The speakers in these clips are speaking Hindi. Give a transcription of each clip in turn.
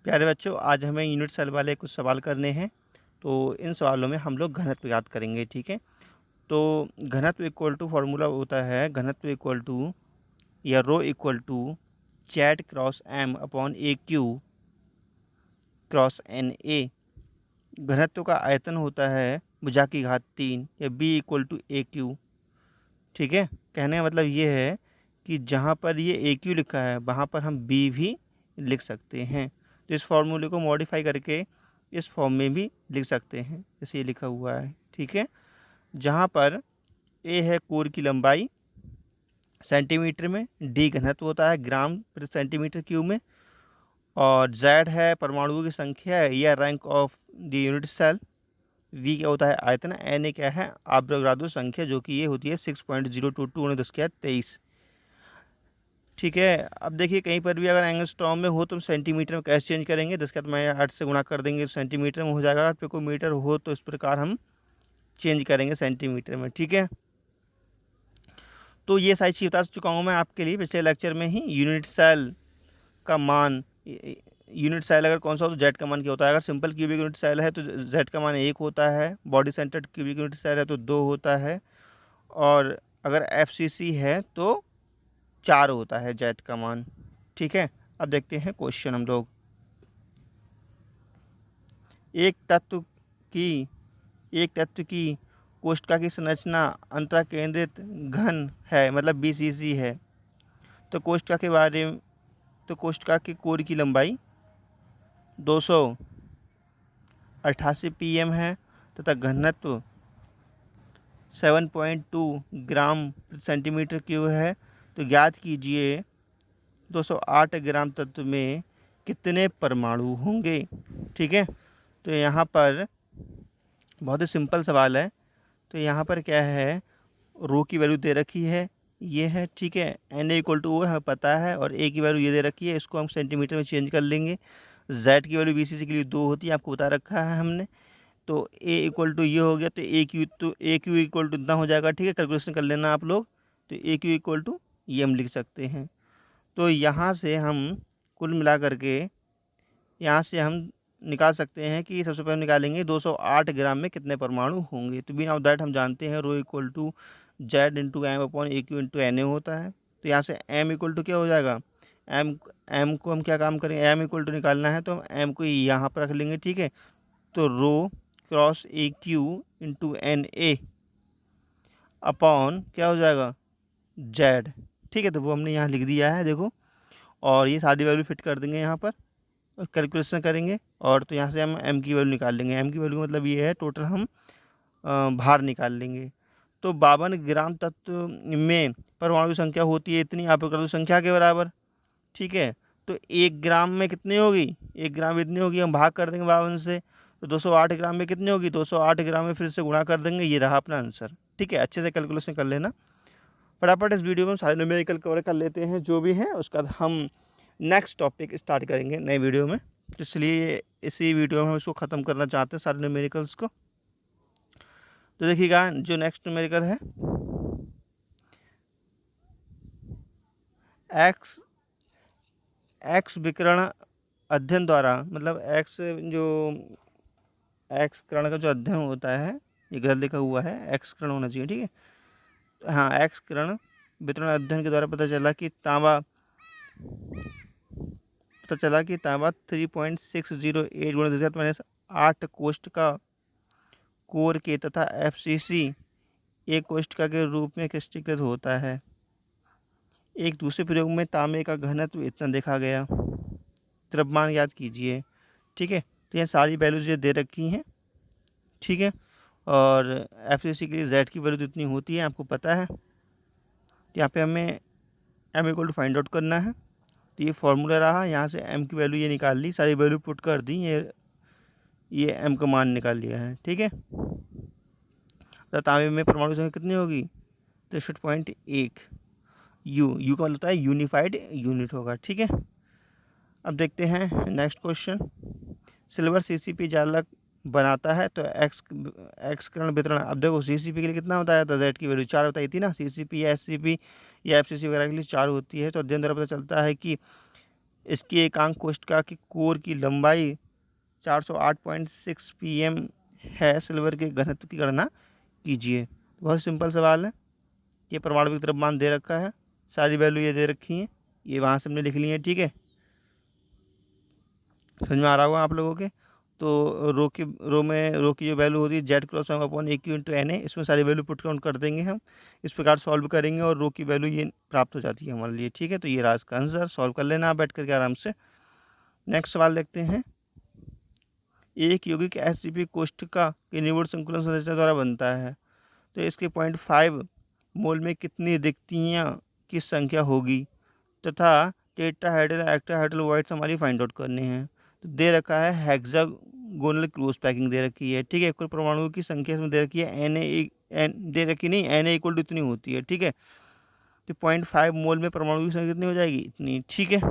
प्यारे बच्चों, आज हमें यूनिट सेल वाले कुछ सवाल करने हैं। तो इन सवालों में हम लोग घनत्व याद करेंगे, ठीक है। तो घनत्व इक्वल टू फॉर्मूला होता है, घनत्व इक्वल टू या rho equal to Z cross M upon A cube cross N A. घनत्व का आयतन होता है भुजा की घात 3 या B equal to A Q, ठीक है। कहने का मतलब ये है कि जहाँ पर ये ए क्यू लिखा है वहाँ पर हम बी भी लिख सकते हैं। तो इस फॉर्मूले को मॉडिफाई करके इस फॉर्म में भी लिख सकते हैं, जैसे ये लिखा हुआ है, ठीक है। जहाँ पर ए है कोर की लंबाई सेंटीमीटर में, डी घनत्व होता है ग्राम प्रति सेंटीमीटर क्यूब में, और जेड है परमाणुओं की संख्या है या rank of the unit cell, V क्या होता है आयतन, एन ए क्या है आव्रगादु संख्या जो कि ये होती है 6.022 × 10⁻23, ठीक है। अब देखिए कहीं पर भी अगर एंगस्ट्रॉम में हो तो सेंटीमीटर में कैसे चेंज करेंगे, 10 का तो मैं 8 से गुणा कर देंगे तो सेंटीमीटर में हो जाएगा। अगर पिकोमीटर हो तो इस प्रकार हम चेंज करेंगे सेंटीमीटर में, ठीक है। तो ये सारी चीज़ बता चुका हूँ मैं आपके लिए पिछले लेक्चर में ही। यूनिट सेल का मान, यूनिट सेल अगर कौन सा हो तो जेड का मान क्या होता है। अगर सिंपल क्यूबिक यूनिट सेल है तो जेड का मान 1 होता है, body centred cubic unit cell है तो 2 होता है, और अगर एफसीसी है तो 4 होता है जेड का मान, ठीक है। अब देखते हैं क्वेश्चन हम लोग। एक तत्व की एक तत्व की कोशिका की संरचना अंतरा केंद्रित घन है, मतलब बीसीसी है। तो कोशिका के कोर की लंबाई 288 pm है तथा घनत्व 7.2 ग्राम प्रति सेंटीमीटर क्यूब है। तो ज्ञात कीजिए 208 ग्राम तत्व में कितने परमाणु होंगे, ठीक है। तो यहाँ पर बहुत ही सिंपल सवाल है। तो यहाँ पर क्या है, रो की वैल्यू दे रखी है, ये है, ठीक है। एन ए इक्वल टू ओ हमें पता है, और ए की वैल्यू ये दे रखी है, इसको हम सेंटीमीटर में चेंज कर लेंगे। जेड की वैल्यू बीसीसी के लिए 2 होती है, आपको बता रखा है हमने। तो ए इक्वल टू ये हो गया, तो ए क्यू इक्वल टू इतना हो जाएगा, ठीक है। कैलकुलेशन कर लेना आप लोग। तो ए क्यू इक्वल टू ये हम लिख सकते हैं। तो यहाँ से हम कुल मिला करके यहाँ से हम निकाल सकते हैं कि सबसे पहले निकालेंगे 208 ग्राम में कितने परमाणु होंगे। तो बिना ऑफ दैट हम जानते हैं rho equal to Z into M upon A Q into N A होता है। तो यहाँ से एम इक्वल टू क्या हो जाएगा, एम एम को हम क्या काम करेंगे, एम इक्वल टू निकालना है तो हम एम को यहाँ पर रख लेंगे, ठीक है। तो rho cross A Q into N A upon क्या हो जाएगा जेड, ठीक है। तो वो हमने यहाँ लिख दिया है, देखो। और ये सारी वैल्यू फिट कर देंगे यहाँ पर और कैलकुलेशन करेंगे, और तो यहाँ से हम एम की वैल्यू निकाल लेंगे। एम की वैल्यू का मतलब ये है टोटल हम भार निकाल लेंगे। तो 52 ग्राम तत्व में परमाणु संख्या होती है इतनी आपेक्षिक संख्या के बराबर, ठीक है। तो 1 ग्राम में कितनी होगी, 1 ग्राम इतनी होगी, हम भाग कर देंगे 52 से। तो 208 ग्राम में कितनी होगी, 208 ग्राम में फिर से गुणा कर देंगे, ये रहा अपना आंसर, ठीक है। अच्छे से कैलकुलेशन कर लेना। फटाफट इस वीडियो में सारे न्यूमेरिकल कवर कर लेते हैं जो भी हैं, उसके बाद हम नेक्स्ट टॉपिक स्टार्ट करेंगे नए वीडियो में। तो इसलिए इसी वीडियो में हम इसको ख़त्म करना चाहते हैं सारे न्यूमेरिकल्स को। तो देखिएगा जो नेक्स्ट न्यूमेरिकल है, एक्स एक्स विकिरण अध्ययन द्वारा, मतलब एक्स जो एक्स किरण का जो अध्ययन होता है, ये गलत लिखा हुआ है, एक्स किरण होना चाहिए, ठीक है। हाँ, एक्स किरण वितरण अध्ययन के द्वारा पता चला कि तांबा 3.608 × 10⁻8 कोष्ठका कोर के तथा एफसीसी एक कोष्ठका के रूप में क्रिस्टीकृत होता है। एक दूसरे प्रयोग में तांबे का घनत्व इतना देखा गया। द्रव्यमान याद कीजिए, ठीक है। तो ये सारी वैल्यूज ये दे रखी हैं, ठीक है। और एफसीसी के लिए जेड की वैल्यू इतनी होती है, आपको पता है। तो यहाँ पे हमें M equal to find out करना है। तो ये फॉर्मूला रहा, यहाँ से एम की वैल्यू ये निकाल ली, सारी वैल्यू पुट कर दी, ये एम का मान निकाल लिया है, ठीक है। तो तांबे में परमाणु संख्या कितनी होगी, 63.1। यू का मतलब होता है यूनिफाइड यूनिट होगा, ठीक है। अब देखते हैं नेक्स्ट क्वेश्चन। सिल्वर सीसीपी जालक बनाता है तो एक्स किरण वितरण, अब देखो सीसीपी के लिए कितना बताया था, जेड की वैल्यू 4 बताई थी ना। सीसीपी या एससीपी या एफसीसी वगैरह के लिए 4 होती है। तो अध्ययन द्वारा पता चलता है कि इसकी एकांक कोष्ठका की कोर की लंबाई 408.6 pm है। सिल्वर के घनत्व की गणना कीजिए। बहुत सिंपल सवाल है। ये परमाणु द्रव्यमान दे रखा है, सारी वैल्यू ये दे रखी हैं, ये वहाँ से हमने लिख ली है। ठीक है, समझ में आ रहा होगा आप लोगों के। तो रो की जो वैल्यू होती है Z cross M upon A Q into N A, इसमें सारी वैल्यू पुट काउंट कर देंगे हम। इस प्रकार सॉल्व करेंगे और रो की वैल्यू ये प्राप्त हो जाती है हमारे लिए। ठीक है, तो ये रहा इसका आंसर। सॉल्व कर लेना आप बैठ करके आराम से। नेक्स्ट सवाल देखते हैं। एक यौगिक एसटीपी कोष्ठका के निवुण संकुलन संरचना द्वारा बनता है, तो इसके 0.5 मोल में कितनी रिक्तियाँ की संख्या होगी तथा टेट्राहेड्रल एक्टाहेड्रल वॉइड्स हमारी फाइंड आउट करने हैं। तो दे रखा है हेक्सागोनल क्लोज पैकिंग दे रखी है। ठीक है, कुल परमाणुओं की संख्या इसमें दे रखी है एन दे रखी नहीं, एन इक्वल टू इतनी होती है। ठीक है, तो 0.5 मोल में परमाणु की संख्या कितनी हो जाएगी, इतनी। ठीक है,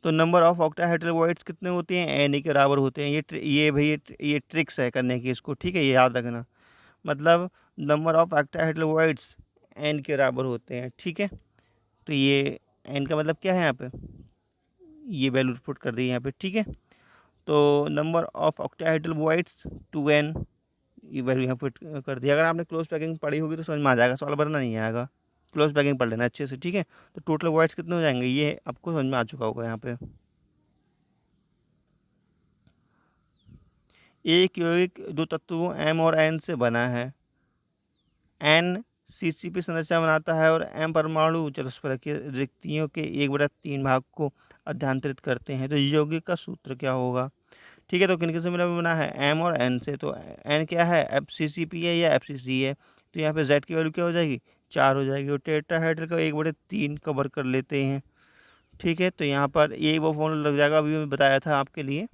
तो नंबर ऑफ ऑक्टाहेड्रल वॉइड्स कितने होते हैं, एन के बराबर होते हैं। ये भाई ये ट्रिक्स है करने की इसको। ठीक है, ये याद रखना। मतलब number of octahedral voids N के बराबर होते हैं। ठीक है, तो ये एन का मतलब क्या है यहाँ पे, ये वैल्यू पुट कर दी यहाँ पे। ठीक है, तो number of octahedral voids 2n, ये वैल्यू यहाँ पुट कर दी। अगर आपने क्लोज पैकिंग पढ़ी होगी तो समझ में आ जाएगा, सवाल भरना नहीं आएगा। क्लोज पैकिंग पढ़ लेना अच्छे से। ठीक है, तो टोटल वॉइड्स कितने हो जाएंगे ये आपको समझ में आ चुका होगा यहाँ पे। एक यौगिक दो तत्वों m और n से बना है। n CCP संरचना बनाता है और m परमाणु चतुष्फलक की रिक्तियों के 1/3 भाग को अध्यांतरित करते हैं। तो यौगिक का सूत्र क्या होगा। ठीक है, तो किन किन से मिला बना है, m और n से। तो n क्या है, FCCP है या FCC है। तो यहाँ पे z की वैल्यू क्या हो जाएगी, 4 हो जाएगी। और टेट्राहेड्रल का 1/3 कवर कर लेते हैं। ठीक है, तो यहाँ पर ये वो फॉर्मूला लग जाएगा, अभी मैं बताया था आपके लिए।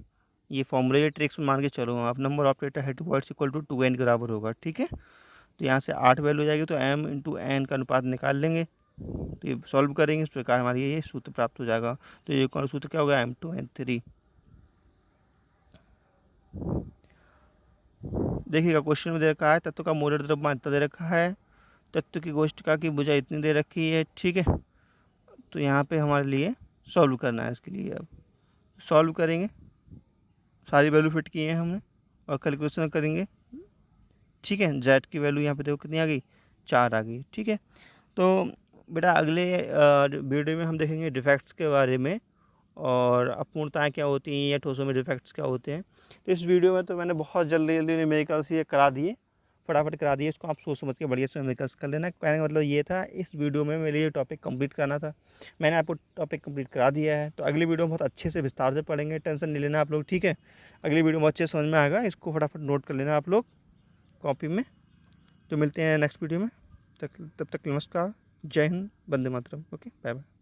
ये फॉर्मूला ये ट्रिक्स में मान के चलो आप, number of tetrahedral voids equal to 2n के बराबर होगा। ठीक है, तो यहाँ से 8 वैल्यू हो जाएगी, तो m इंटू एन का अनुपात निकाल लेंगे। तो ये सॉल्व करेंगे, इस प्रकार हमारी ये सूत्र प्राप्त हो जाएगा। तो ये कौन सूत्र क्या होगा, M2n3। देखिएगा क्वेश्चन में दे रखा है तत्व का मोलर द्रव्यमान इतना दे रखा है, तत्व की कोष्ठका की भुजा इतनी दे रखी है। ठीक है, तो यहाँ पे हमारे लिए सॉल्व करना है। इसके लिए अब सॉल्व करेंगे, सारी वैल्यू फिट की है हमने और कैलकुलेशन करेंगे। ठीक है, जेड की वैल्यू यहाँ पे देखो कितनी आ गई, 4 आ गई। ठीक है, तो बेटा अगले वीडियो में हम देखेंगे डिफेक्ट्स के बारे में और अपूर्णताएँ क्या होती हैं या ठोसों में डिफेक्ट्स क्या होते हैं। तो इस वीडियो में तो मैंने बहुत जल्दी जल्दी न्यूमेरिकल्स ये करा दिए, फटाफट करा दिए। इसको आप सोच समझ के बढ़िया से न्यूमेरिकल्स कर लेना। कहने का मतलब ये था, इस वीडियो में मेरे लिए टॉपिक कंप्लीट करना था, मैंने आपको टॉपिक कंप्लीट करा दिया है। तो अगली वीडियो में बहुत अच्छे से विस्तार से पढ़ेंगे, टेंशन नहीं लेना आप लोग। ठीक है, अगली वीडियो में अच्छे से समझ में आएगा, इसको फटाफट नोट कर लेना आप लोग कॉपी में। तो मिलते हैं नेक्स्ट वीडियो में, तब तक नमस्कार, जय हिंद, वंदे मातरम। Okay, bye bye.